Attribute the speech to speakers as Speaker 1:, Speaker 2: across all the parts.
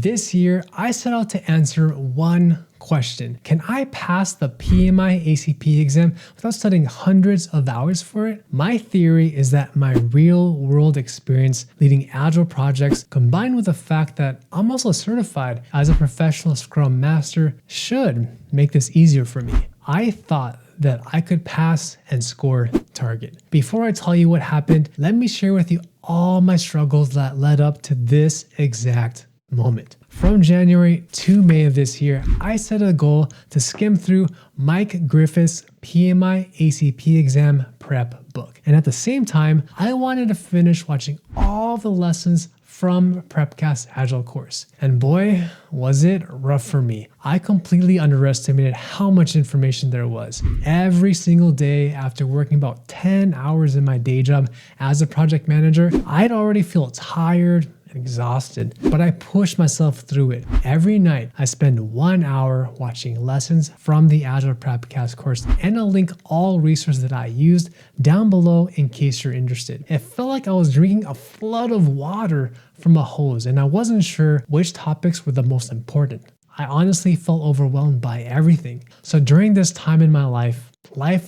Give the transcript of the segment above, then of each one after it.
Speaker 1: This year, I set out to answer one question. Can I pass the PMI-ACP exam without studying hundreds of hours for it? My theory is that my real world experience leading Agile projects combined with the fact that I'm also certified as a professional Scrum Master should make this easier for me. I thought that I could pass and score target. Before I tell you what happened, let me share with you all my struggles that led up to this exact moment. From January to May of this year, I set a goal to skim through Mike Griffith's PMI-ACP exam prep book. And at the same time, I wanted to finish watching all the lessons from Prepcast's Agile course. And boy, was it rough for me. I completely underestimated how much information there was. Every single day after working about 10 hours in my day job as a project manager, I'd already feel tired, exhausted, but I pushed myself through it. Every night, I spend 1 hour watching lessons from the Agile Prepcast course, and I'll link all resources that I used down below in case you're interested. It felt like I was drinking a flood of water from a hose, and I wasn't sure which topics were the most important. I honestly felt overwhelmed by everything. So during this time in my life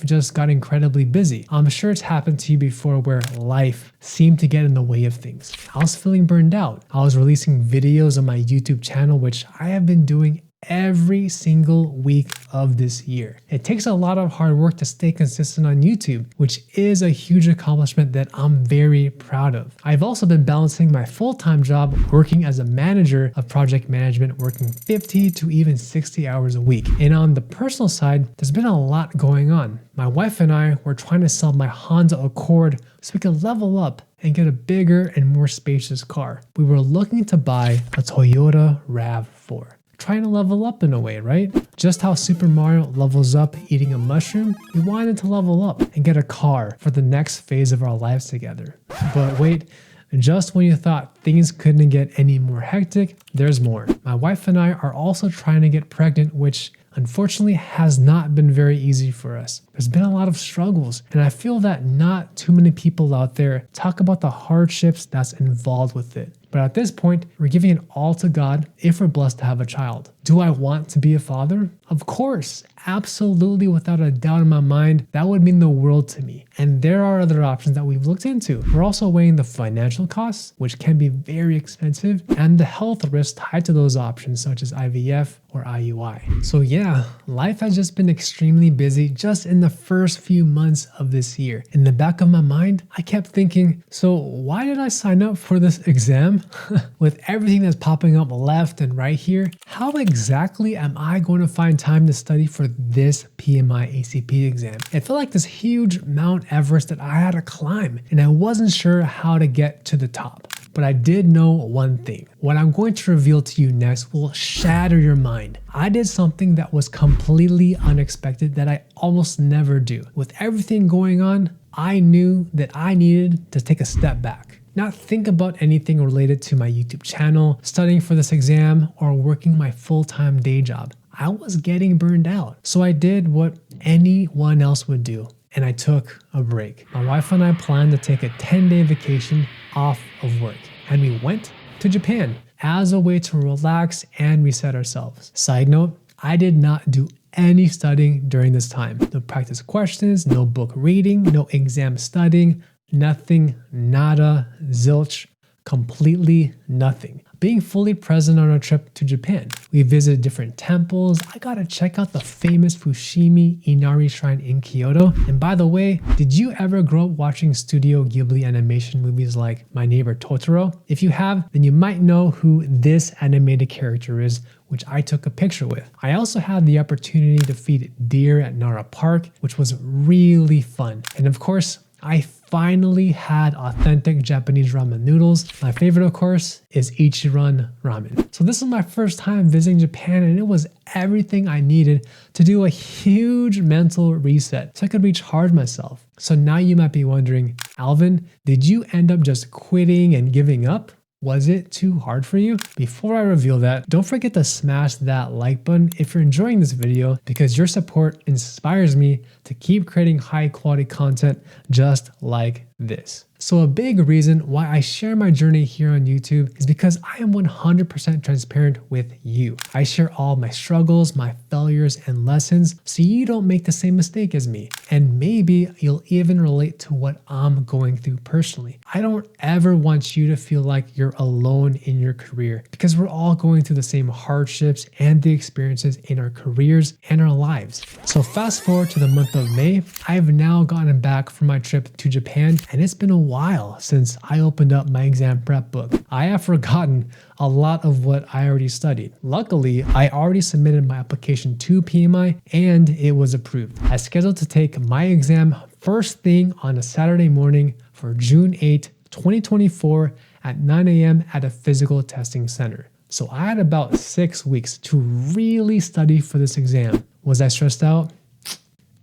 Speaker 1: just got incredibly busy. I'm sure it's happened to you before where life seemed to get in the way of things. I was feeling burned out. I was releasing videos on my YouTube channel, which I have been doing every single week of this year. It takes a lot of hard work to stay consistent on YouTube, which is a huge accomplishment that I'm very proud of. I've also been balancing my full-time job working as a manager of project management, working 50 to even 60 hours a week. And on the personal side, there's been a lot going on. My wife and I were trying to sell my Honda Accord so we could level up and get a bigger and more spacious car. We were looking to buy a Toyota RAV4. Trying to level up in a way, right? Just how Super Mario levels up eating a mushroom, we wanted to level up and get a car for the next phase of our lives together. But wait, just when you thought things couldn't get any more hectic, there's more. My wife and I are also trying to get pregnant, which unfortunately has not been very easy for us. There's been a lot of struggles, and I feel that not too many people out there talk about the hardships that's involved with it. But at this point, we're giving it all to God if we're blessed to have a child. Do I want to be a father? Of course, absolutely, without a doubt in my mind, that would mean the world to me. And there are other options that we've looked into. We're also weighing the financial costs, which can be very expensive, and the health risks tied to those options, such as IVF or IUI. So yeah, life has just been extremely busy just in the first few months of this year. In the back of my mind, I kept thinking, so why did I sign up for this exam? With everything that's popping up left and right here, how exactly am I going to find time to study for this PMI-ACP exam? It felt like this huge Mount Everest that I had to climb, and I wasn't sure how to get to the top. But I did know one thing. What I'm going to reveal to you next will shatter your mind. I did something that was completely unexpected that I almost never do. With everything going on, I knew that I needed to take a step back. Not think about anything related to my YouTube channel, studying for this exam, or working my full-time day job. I was getting burned out. So I did what anyone else would do, and I took a break. My wife and I planned to take a 10-day vacation off of work, and we went to Japan as a way to relax and reset ourselves. Side note, I did not do any studying during this time. No practice questions, no book reading, no exam studying, nothing, nada, zilch, completely nothing. Being fully present on our trip to Japan. We visited different temples. I got to check out the famous Fushimi Inari Shrine in Kyoto. And by the way, did you ever grow up watching Studio Ghibli animation movies like My Neighbor Totoro? If you have, then you might know who this animated character is, which I took a picture with. I also had the opportunity to feed deer at Nara Park, which was really fun. And of course, I finally had authentic Japanese ramen noodles. My favorite, of course, is Ichiran ramen. So this was my first time visiting Japan, and it was everything I needed to do a huge mental reset so I could recharge myself. So now you might be wondering, Alvin, did you end up just quitting and giving up? Was it too hard for you? Before I reveal that, don't forget to smash that like button if you're enjoying this video, because your support inspires me to keep creating high quality content just like this. So a big reason why I share my journey here on YouTube is because I am 100% transparent with you. I share all my struggles, my failures, and lessons so you don't make the same mistake as me. And maybe you'll even relate to what I'm going through personally. I don't ever want you to feel like you're alone in your career because we're all going through the same hardships and the experiences in our careers and our lives. So fast forward to the month of May, I've now gotten back from my trip to Japan, and it's been a while since I opened up my exam prep book. I have forgotten a lot of what I already studied. Luckily, I already submitted my application to PMI and it was approved. I scheduled to take my exam first thing on a Saturday morning for June 8, 2024 at 9 a.m. at a physical testing center. So I had about 6 weeks to really study for this exam. Was I stressed out?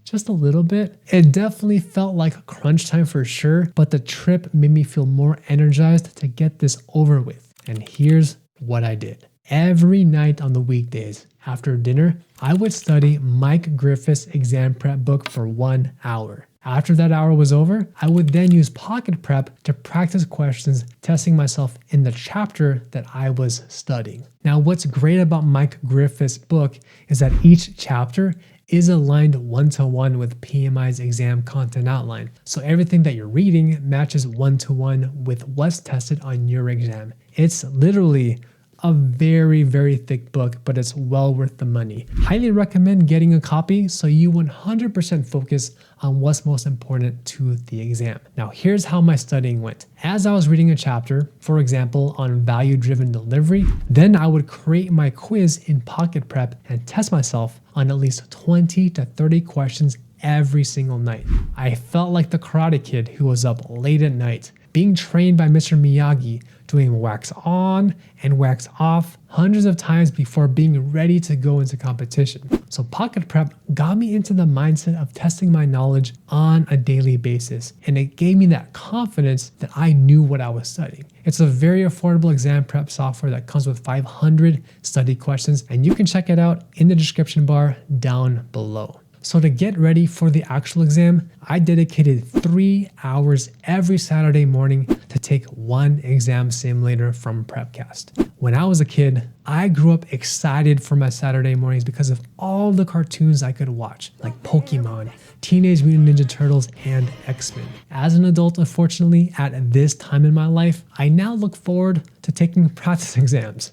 Speaker 1: Just a little bit. It definitely felt like crunch time for sure, but the trip made me feel more energized to get this over with. And here's what I did. Every night on the weekdays after dinner, I would study Mike Griffith's exam prep book for 1 hour. After that hour was over, I would then use Pocket Prep to practice questions, testing myself in the chapter that I was studying. Now, what's great about Mike Griffith's book is that each chapter is aligned one-to-one with PMI's exam content outline. So everything that you're reading matches one-to-one with what's tested on your exam. It's literally a very, very thick book, but it's well worth the money. Highly recommend getting a copy so you 100% focus on what's most important to the exam. Now, here's how my studying went. As I was reading a chapter, for example, on value-driven delivery, then I would create my quiz in Pocket Prep and test myself on at least 20 to 30 questions every single night. I felt like the Karate Kid who was up late at night, being trained by Mr. Miyagi, doing wax on and wax off hundreds of times before being ready to go into competition. So Pocket Prep got me into the mindset of testing my knowledge on a daily basis, and it gave me that confidence that I knew what I was studying. It's a very affordable exam prep software that comes with 500 study questions, and you can check it out in the description bar down below. So to get ready for the actual exam, I dedicated 3 hours every Saturday morning to take one exam simulator from Prepcast. When I was a kid, I grew up excited for my Saturday mornings because of all the cartoons I could watch, like Pokemon, Teenage Mutant Ninja Turtles, and X-Men. As an adult, unfortunately, at this time in my life, I now look forward to taking practice exams.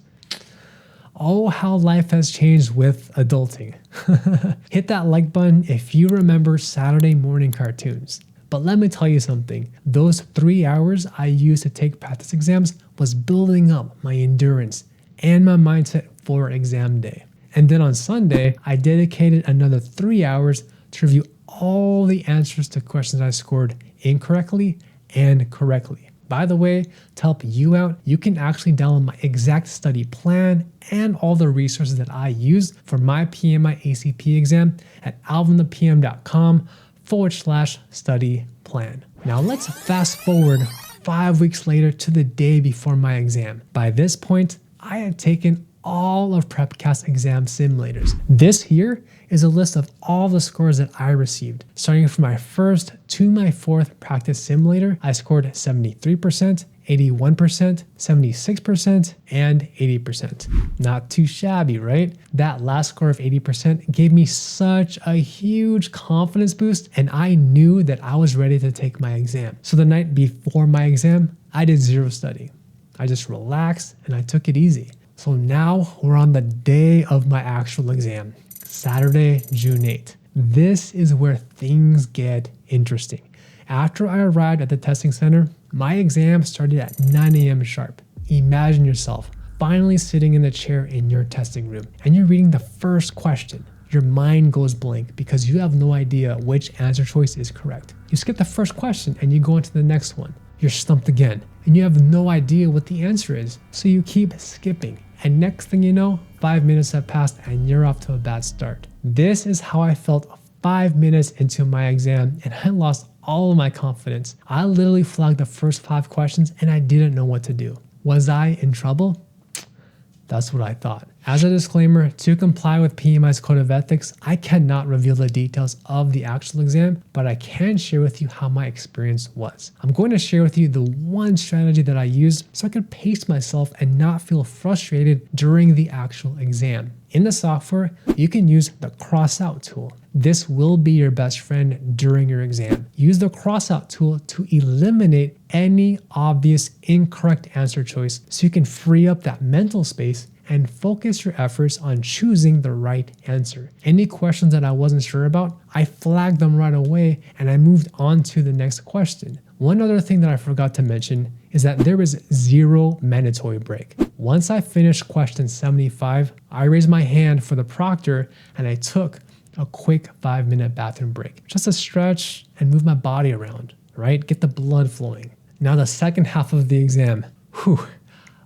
Speaker 1: Oh, how life has changed with adulting. Hit that like button if you remember Saturday morning cartoons. But let me tell you something, those 3 hours I used to take practice exams was building up my endurance and my mindset for exam day. And then on Sunday, I dedicated another 3 hours to review all the answers to questions I scored incorrectly and correctly. By the way, to help you out, you can actually download my exact study plan and all the resources that I use for my PMI-ACP exam at alvinthepm.com/study plan. Now let's fast forward 5 weeks later to the day before my exam. By this point, I had taken all of Prepcast exam simulators. This here is a list of all the scores that I received. Starting from my first to my fourth practice simulator, I scored 73%, 81%, 76%, and 80%. Not too shabby, right? That last score of 80% gave me such a huge confidence boost, and I knew that I was ready to take my exam. So the night before my exam, I did zero studying. I just relaxed and I took it easy. So now we're on the day of my actual exam, Saturday, June 8th. This is where things get interesting. After I arrived at the testing center, my exam started at 9 a.m. sharp. Imagine yourself finally sitting in the chair in your testing room and you're reading the first question. Your mind goes blank because you have no idea which answer choice is correct. You skip the first question and you go into the next one. You're stumped again and you have no idea what the answer is, so you keep skipping. And next thing you know, 5 minutes have passed and you're off to a bad start. This is how I felt 5 minutes into my exam, and I lost all of my confidence. I literally flagged the first 5 questions and I didn't know what to do. Was I in trouble? That's what I thought. As a disclaimer, to comply with PMI's Code of Ethics, I cannot reveal the details of the actual exam, but I can share with you how my experience was. I'm going to share with you the one strategy that I used so I could pace myself and not feel frustrated during the actual exam. In the software, you can use the crossout tool. This will be your best friend during your exam. Use the crossout tool to eliminate any obvious incorrect answer choice so you can free up that mental space and focus your efforts on choosing the right answer. Any questions that I wasn't sure about, I flagged them right away and I moved on to the next question. One other thing that I forgot to mention is that there is zero mandatory break. Once I finished question 75, I raised my hand for the proctor and I took a quick 5-minute bathroom break. Just to stretch and move my body around, right? Get the blood flowing. Now the second half of the exam,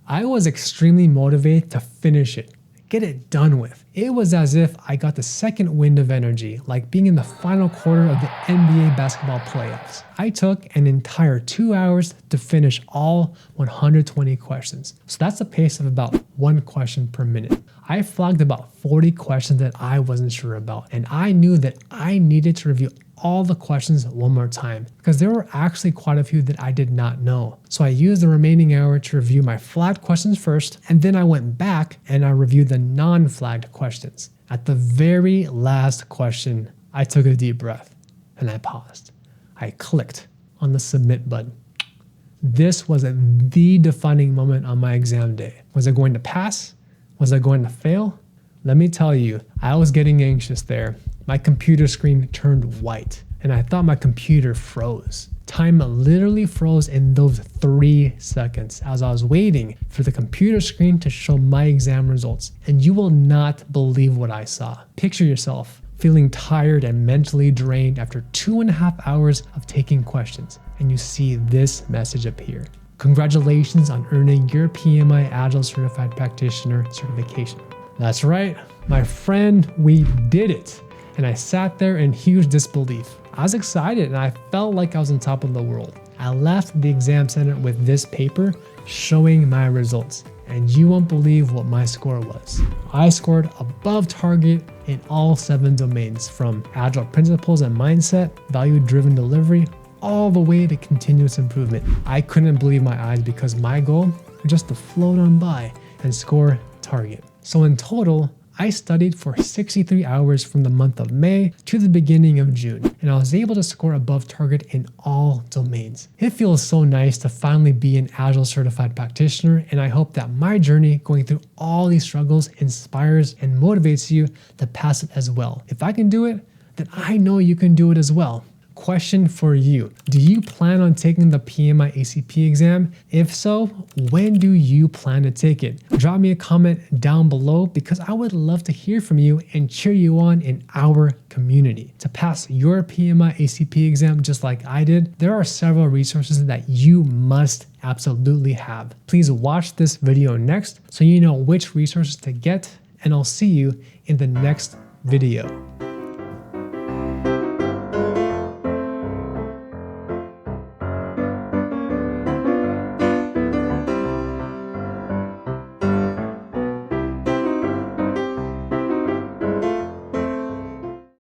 Speaker 1: I was extremely motivated to finish it, get it done with. It was as if I got the second wind of energy, like being in the final quarter of the NBA basketball playoffs. I took an entire 2 hours to finish all 120 questions. So that's a pace of about 1 question per minute. I flagged about 40 questions that I wasn't sure about, and I knew that I needed to review all the questions one more time because there were actually quite a few that I did not know. So I used the remaining hour to review my flagged questions first, and then I went back and I reviewed the non-flagged questions. At the very last question, I took a deep breath and I paused. I clicked on the submit button. This was the defining moment on my exam day. Was I going to pass? Was I going to fail? Let me tell you, I was getting anxious there. My computer screen turned white and I thought my computer froze. Time literally froze in those 3 seconds as I was waiting for the computer screen to show my exam results. And you will not believe what I saw. Picture yourself feeling tired and mentally drained after 2.5 hours of taking questions, and you see this message appear. Congratulations on earning your PMI Agile Certified Practitioner certification. That's right, my friend, we did it. And I sat there in huge disbelief. I was excited and I felt like I was on top of the world. I left the exam center with this paper showing my results, and you won't believe what my score was. I scored above target in all 7 domains, from Agile principles and mindset, value-driven delivery, all the way to continuous improvement. I couldn't believe my eyes because my goal was just to float on by and score target. So in total, I studied for 63 hours from the month of May to the beginning of June, and I was able to score above target in all domains. It feels so nice to finally be an Agile certified practitioner, and I hope that my journey going through all these struggles inspires and motivates you to pass it as well. If I can do it, then I know you can do it as well. Question for you. Do you plan on taking the PMI-ACP exam? If so, when do you plan to take it? Drop me a comment down below because I would love to hear from you and cheer you on in our community. To pass your PMI-ACP exam just like I did, there are several resources that you must absolutely have. Please watch this video next so you know which resources to get, and I'll see you in the next video.